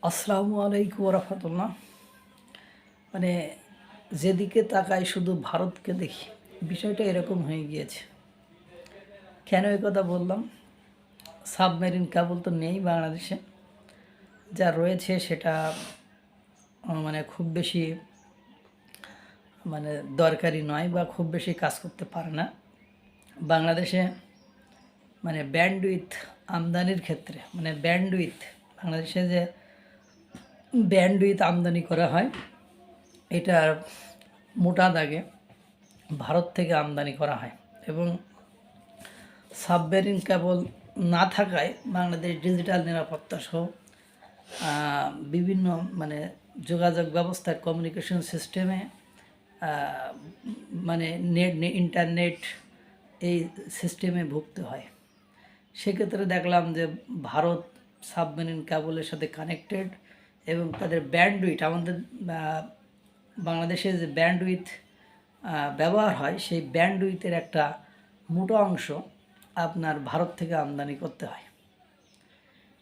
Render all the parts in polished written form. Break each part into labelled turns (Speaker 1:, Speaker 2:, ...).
Speaker 1: আসসালামু আলাইকুম রহমতুল্লাহ। মানে যেদিকে তাকাই শুধু ভারতকে দেখি, বিষয়টা এরকম হয়ে গিয়েছে। কেন এই কথা বললাম? সাবমেরিন কেবল তো নেই বাংলাদেশে, যা রয়েছে সেটা মানে খুব বেশি মানে দরকারি নয় বা খুব বেশি কাজ করতে পারে না বাংলাদেশে। মানে ব্যান্ডউইথ আমদানির ক্ষেত্রে, মানে ব্যান্ডউইথ বাংলাদেশে যে ব্যান্ডউইথ আমদানি করা হয়, এটা মোটা দাগে ভারত থেকে আমদানি করা হয়। এবং সাবমেরিন কেবল না থাকায় বাংলাদেশ ডিজিটাল নিরাপত্তা সহ বিভিন্ন মানে যোগাযোগ ব্যবস্থার কমিউনিকেশন সিস্টেমে মানে ইন্টারনেট এই সিস্টেমে ভুগতে হয়। সেক্ষেত্রে দেখলাম যে ভারত সাবমেরিন কেবলের সাথে কানেক্টেড এবং তাদের ব্যান্ডউইথ, আমাদের বাংলাদেশে যে ব্যান্ডউইথ ব্যবহার হয় সেই ব্যান্ডউইথের একটা মোটা অংশ আপনার ভারত থেকে আমদানি করতে হয়।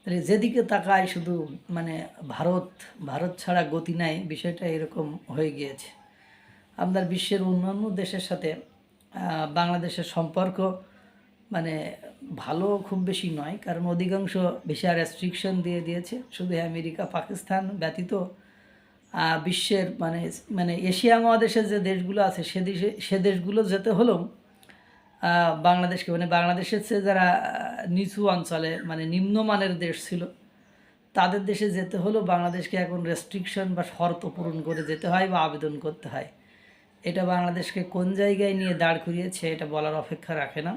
Speaker 1: তাহলে যেদিকে তাকায় শুধু মানে ভারত ভারত ছাড়া গতি নাই, বিষয়টা এরকম হয়ে গিয়েছে। আপনার বিশ্বের অন্যান্য দেশের সাথে বাংলাদেশের সম্পর্ক মানে ভালো খুব বেশি নয়, কারণ অধিকাংশ ভিসা রেস্ট্রিকশন দিয়ে দিয়েছে। শুধু আমেরিকা পাকিস্তান ব্যতীত বিশ্বের মানে মানে এশিয়া মহাদেশের যে দেশগুলো আছে সে দেশগুলো যেতে হলেও বাংলাদেশকে মানে বাংলাদেশের চেয়ে যারা নিচু অঞ্চলে মানে নিম্নমানের দেশ ছিল তাদের দেশে যেতে হলেও বাংলাদেশকে এখন রেস্ট্রিকশন বা শর্ত পূরণ করে যেতে হয় বা আবেদন করতে হয়। এটা বাংলাদেশকে কোন জায়গায় নিয়ে দাঁড় করিয়েছে এটা বলার অপেক্ষা রাখে না।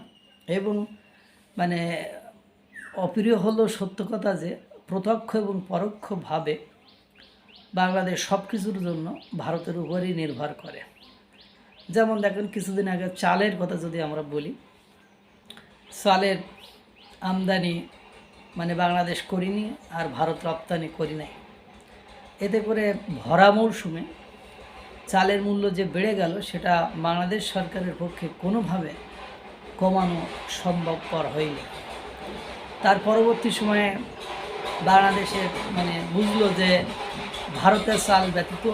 Speaker 1: এবং মানে অপ্রিয় হলেও সত্য কথা যে প্রত্যক্ষ এবং পরোক্ষভাবে বাংলাদেশ সব কিছুর জন্য ভারতের উপরেই নির্ভর করে। যেমন দেখেন, কিছুদিন আগে চালের কথা যদি আমরা বলি, চালের আমদানি মানে বাংলাদেশ করিনি আর ভারত রপ্তানি করি নাই। এতে করে ভরা মৌসুমে চালের মূল্য যে বেড়ে গেল সেটা বাংলাদেশ সরকারের পক্ষে কোনোভাবে কমানো সম্ভবপর হয়নি। তার পরবর্তী সময়ে বাংলাদেশের মানে বুঝলো যে ভারতের চাল ব্যতীত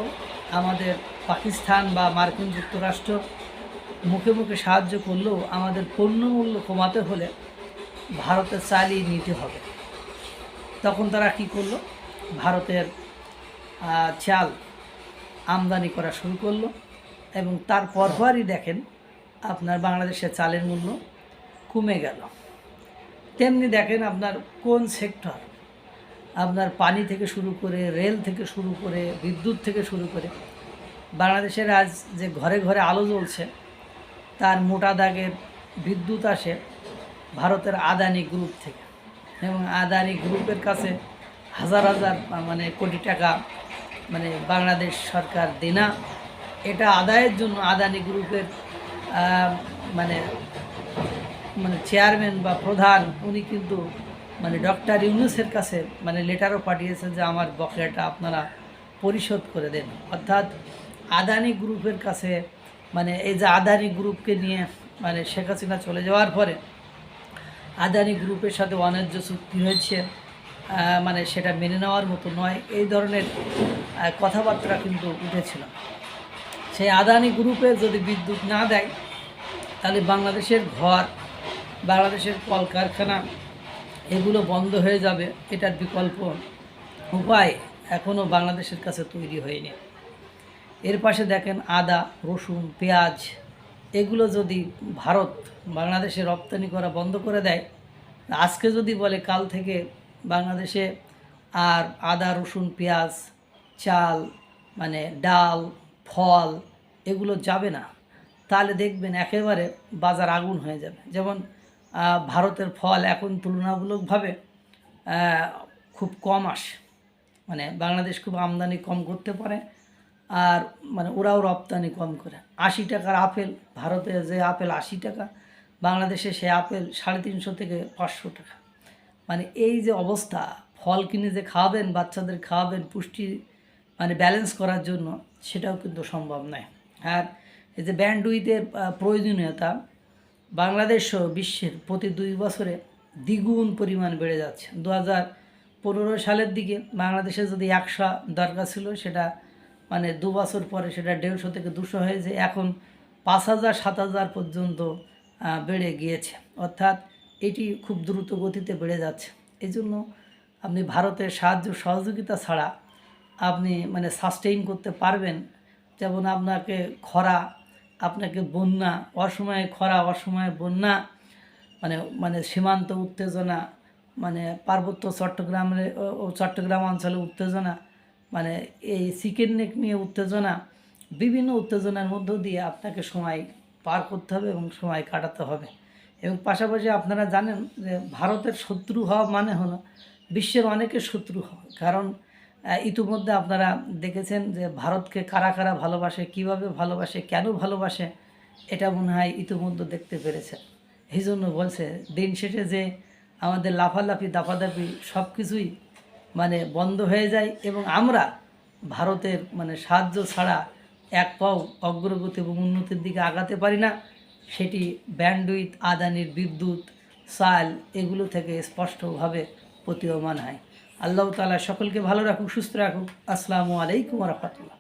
Speaker 1: আমাদের পাকিস্তান বা মার্কিন যুক্তরাষ্ট্র মুখে মুখে সাহায্য করলেও আমাদের পণ্য মূল্য কমাতে হলে ভারতের চালই নিতে হবে। তখন তারা কি করলো? ভারতের চাল আমদানি করা শুরু করলো এবং তার পরপরই দেখেন আপনার বাংলাদেশের চালের মূল্য কমে গেল। তেমনি দেখেন আপনার কোন সেক্টর, আপনার পানি থেকে শুরু করে রেল থেকে শুরু করে বিদ্যুৎ থেকে শুরু করে বাংলাদেশের আজ যে ঘরে ঘরে আলো জ্বলছে তার মোটা দাগের বিদ্যুৎ আসে ভারতের আদানি গ্রুপ থেকে। এবং আদানি গ্রুপের কাছে হাজার হাজার মানে কোটি টাকা মানে বাংলাদেশ সরকার দেনা, এটা আদায়ের জন্য আদানি গ্রুপের মানে মানে চেয়ারম্যান বা প্রধান উনি কিন্তু মানে ডক্টর ইউনূসের কাছে মানে লেটারও পাঠিয়েছেন যে আমার বকেয়াটা আপনারা পরিশোধ করে দেন। অর্থাৎ আদানি গ্রুপের কাছে মানে এই যে আদানি গ্রুপকে নিয়ে মানে শেখ হাসিনা চলে যাওয়ার পরে আদানি গ্রুপের সাথে অন্যায্য চুক্তি হয়েছে, মানে সেটা মেনে নেওয়ার মতো নয়, এই ধরনের কথাবার্তা কিন্তু উঠেছিল। সেই আদানি গ্রুপে যদি বিদ্যুৎ না দেয় তাহলে বাংলাদেশের ঘর, বাংলাদেশের কলকারখানা এগুলো বন্ধ হয়ে যাবে। এটার বিকল্প উপায় এখনও বাংলাদেশের কাছে তৈরি হয়নি। এর পাশে দেখেন আদা, রসুন, পেঁয়াজ এগুলো যদি ভারত বাংলাদেশে রপ্তানি করা বন্ধ করে দেয়, আজকে যদি বলে কাল থেকে বাংলাদেশে আর আদা, রসুন, পেঁয়াজ, চাল মানে ডাল, ফল এগুলো যাবে না, তাহলে দেখবেন একেবারে বাজার আগুন হয়ে যাবে। যেমন ভারতের ফল এখন তুলনামূলকভাবে খুব কম আসে, মানে বাংলাদেশ খুব আমদানি কম করতে পারে আর মানে ওরাও রপ্তানি কম করে। 80 টাকার আপেল, ভারতে যে আপেল 80 টাকা, বাংলাদেশে সে আপেল 350 থেকে 500 টাকা। মানে এই যে অবস্থা, ফল কিনে যে খাওয়াবেন, বাচ্চাদের খাওয়াবেন পুষ্টি মানে ব্যালেন্স করার জন্য, সেটাও কিন্তু সম্ভব নয়। আর এই যে ব্যান্ডউইথের প্রয়োজনীয়তা বাংলাদেশ সহ বিশ্বের প্রতি 2 বছরে দ্বিগুণ পরিমাণ বেড়ে যাচ্ছে। সালের দিকে বাংলাদেশে যদি 100 দরকার ছিল, সেটা মানে 2 বছর পরে সেটা 150 থেকে 200 হয়েছে। এখন 5000 7000 পর্যন্ত বেড়ে গিয়েছে। অর্থাৎ এটি খুব দ্রুত গতিতে বেড়ে যাচ্ছে। এই জন্য আপনি ভারতের সাহায্য সহযোগিতা ছাড়া আপনি মানে সাস্টেইন করতে পারবেন। যেমন আপনাকে খরা, আপনাকে বন্যা, অসময়ে খরা, অসময়ে বন্যা, মানে মানে সীমান্ত উত্তেজনা, মানে পার্বত্য চট্টগ্রাম অঞ্চলে উত্তেজনা, মানে এই চিকেন নেক নিয়ে উত্তেজনা, বিভিন্ন উত্তেজনার মধ্য দিয়ে আপনাকে সময় পার করতে হবে এবং সময় কাটাতে হবে। এবং পাশাপাশি আপনারা জানেন যে ভারতের শত্রু হওয়া মানে হলো বিশ্বের অনেকের শত্রু হওয়া। কারণ ইতিমধ্যে আপনারা দেখেছেন যে ভারতকে কারা কারা ভালোবাসে, কিভাবে ভালোবাসে, কেন ভালোবাসে, এটা মনে হয় ইতিমধ্যে দেখতে পেরেছেন। এই জন্য বলছে দিন শেষে যে আমাদের লাফালাফি দাফাদাফি সব কিছুই মানে বন্ধ হয়ে যায় এবং আমরা ভারতের মানে সাহায্য ছাড়া এক পাও অগ্রগতি এবং উন্নতির দিকে আগাতে পারি না। সেটি ব্যান্ডউইথ, আদানির বিদ্যুৎ, চাল এগুলো থেকে স্পষ্টভাবে প্রতীয়মান হয়। আল্লাহ তাআলা সকলকে ভালো রাখুক, সুস্থ রাখুক। আসসালামু আলাইকুম ওয়া রাহমাতুল্লাহ।